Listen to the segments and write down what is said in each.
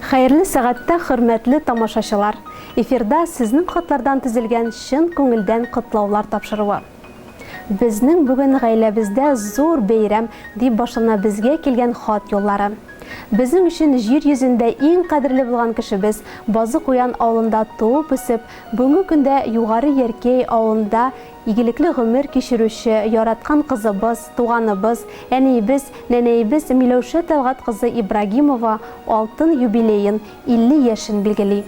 Хәерле сәгатьтә хөрмәтле тамашачылар. Эфирда сезнең хатлардан төзелгән шын күңелдән котлаулар тапшыруы. Безнең бүген гаиләбездә зур бәйрәм дип башлана безгә килгән хат юллары. Безнең өчен җир йөзендә иң кадерле булган кешебез Базы-Куян авылында туып үсеп, бүгенге көндә Югары Яркәй авылында игелекле гомер кичерүче, яраткан кызыбыз, туганыбыз, әниебез, нәнәебез Миләүшә Тәлгать кызы Ибрагимова алтын юбилеен 50 яшен билгели.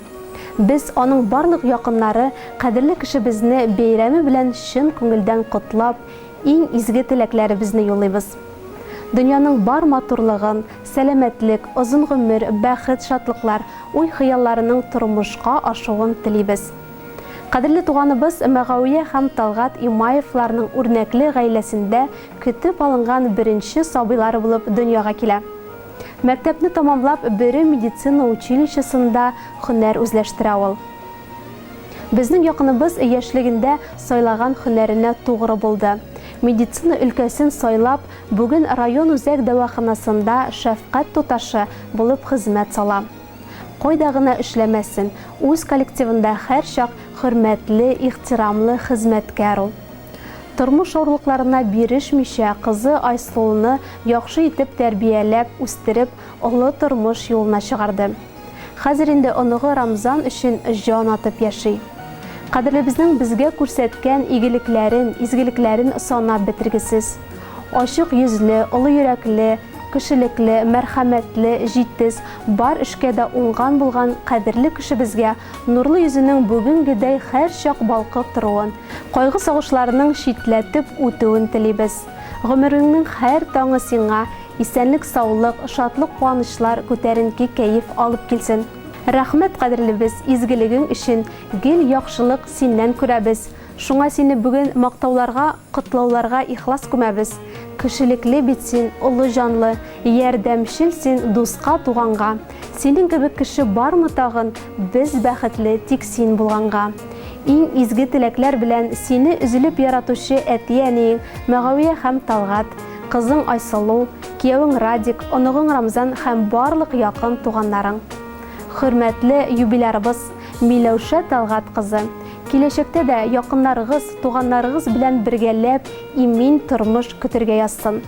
Без аның барлык якыннары, кадерле кешебезне бәйрәме белән шын күңелдән котлап, иң изге теләкләребезне юллыйбыз. Дөньяның бар матурлыгын, сәламәтлек, озын гомер, бәхет, шатлыклар, уй-хыялларының тормышка ашуын телибез. Кадерле туганыбыз Мәгәүия һәм Талгат Имаевларның үрнәкле гаиләсендә көтеп алынган беренче сабыйлары булып дөньяга килә. Мәктәпне тамамлап, Бөре медицина училищесында һөнәр үзләштерә ул. Безнең якыныбыз яшьлегендә сайлаган һөнәренә тугры булды. Медицина өлкәсен сайлап, бүген район үзәк дәваханасында шәфкать туташы булып хезмәт сала. Кайда гына эшләмәсен, үз коллективында һәрчак хөрмәтле, ихтирамлы хезмәткәр ул. Тормыш авырлыкларына бирешмичә, кызы Айсылуны яхшы итеп тәрбияләп, үстереп, олы тормыш юлына чыгарды. Хәзер инде оныгы Рамзан өчен җан атып яши. Кадерлебезнең безгә күрсәткән игелекләрен, изгелекләрен санап бетергесез. Ачык йөзле, олы йөрәкле, кешелекле, мәрхәмәтле, җитез, бар эшкә дә уңган булган кадерле кешебезгә нурлы йөзенең бүгенгедәй һәрчак балкып торуын, кайгы сагышларының читләтеп үтүен телибез. Гомереңнең һәр таңы сиңа исәнлек, саулык, шатлык, куанычлар, күтәренке кәеф алып килсен. Рәхмәт, кадерлебез, изгелегең өчен гел яхшылык синнән күрәбез. Шуңа сине бүген мактауларга, котлауларга ихлас күмәбез. Кешелекле бит син, улы җанлы, ярдәмчел син дуска, туганга. Синең кебек кеше бармы тагын, без бәхетле тик син булганга. Иң изге теләкләр белән сине üzülеп яратучы әти-әниең Мәгәүия һәм Талгат, кызың Айсылу, киявең Радик, оныгың Рамзан һәм барлык якын туганнарың. Хөрмәтле юбилярыбыз Миләүшә Тәлгать кызы, киләчәктә дә якыннарыгыз, туганнарыгыз белән бергәләп имин тормыш көтәргә язсын.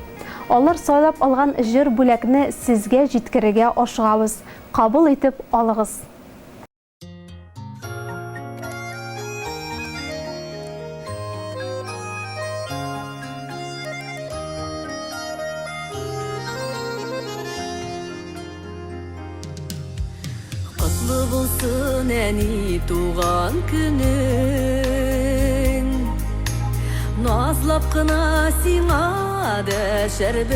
Алар сайлап алган җыр бүләкне сезгә җиткерергә ашыгабыз. Кабул итеп алыгыз. Құтлы булсын әни туган көнең, назлап кына сиңа дәшәрбез.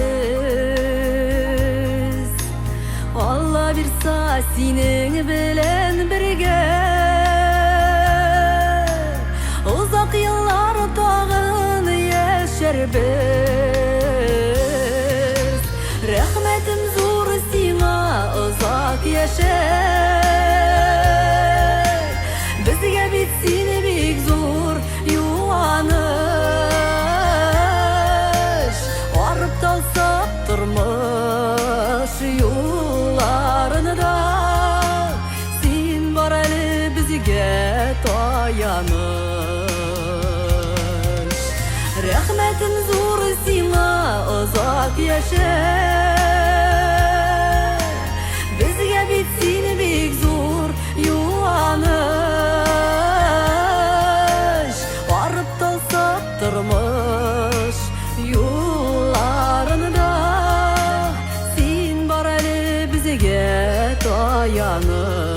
Алла бирса синең белән бергә, узак еллар тагын яшәрбез. Рәхмәтем зур сиңа, узак яшә. Безгә бит син бик зур юаныш, арып талсак тормыш юлларында, син бар әле безгә таяныш. Рәхмәтем зур сиңа, озак яшә. Безгә бит син бик зур юаныш, арып талсак тормыш юлларында, син бар әле безгә таяныш.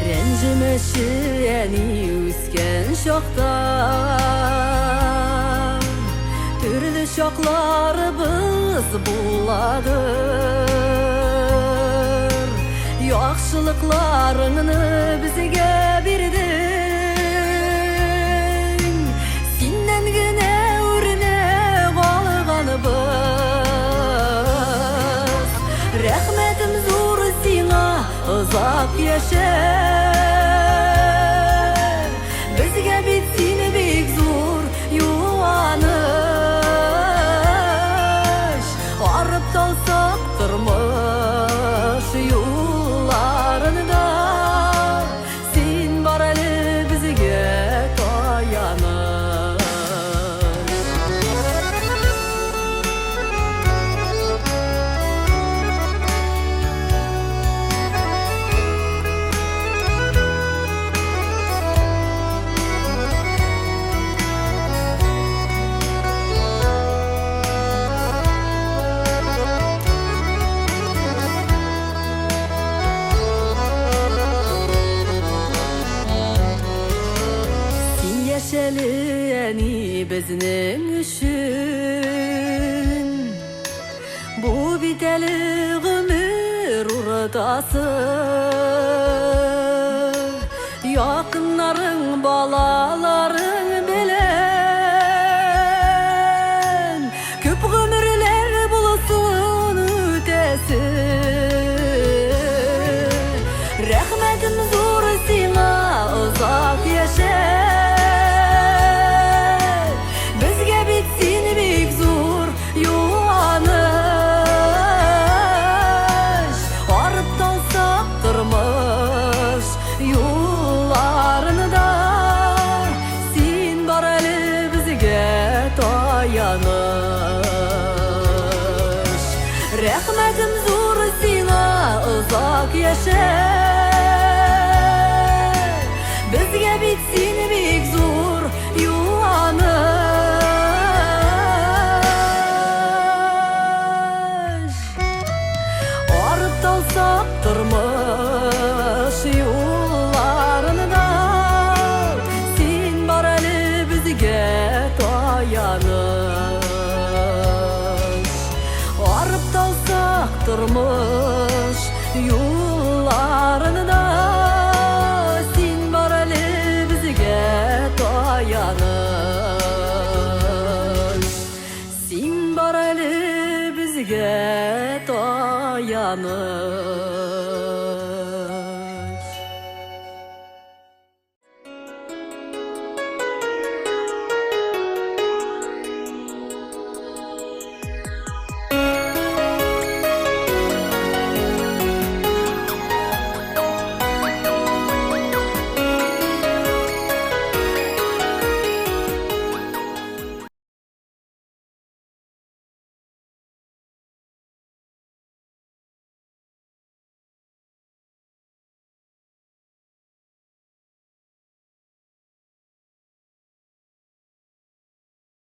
Рәнҗемәче әни үскән чакта, төрле чакларыбыз буладыр. Яхшылыкларыңны безгә бирдең, синнән генә үрнәк алганбыз. Рәхмәтем зур сиңа, ызак yaşa. Bizge bitsin bek zor yuvanış. Arıp dalsak tırmış yollarında. Sen baralı bizge tayanış. Yaşalıyani bizning üçün. Bu biteli ömür uğradası. Yakınların balaların bilen köp ömürler bulsun ötesi. Rahmetim zor sana uzak yaşa. Rahmetim zor sana uzak yaşa. Bizge bitsin bek zor yuvanış. Arıp dalsak tırmış yollarında. Sen baralı bizge tayanış. Arıp dalsak tırmış yollarında. Sen baralı bizge tayanış. Sen baralı bizge tayanış.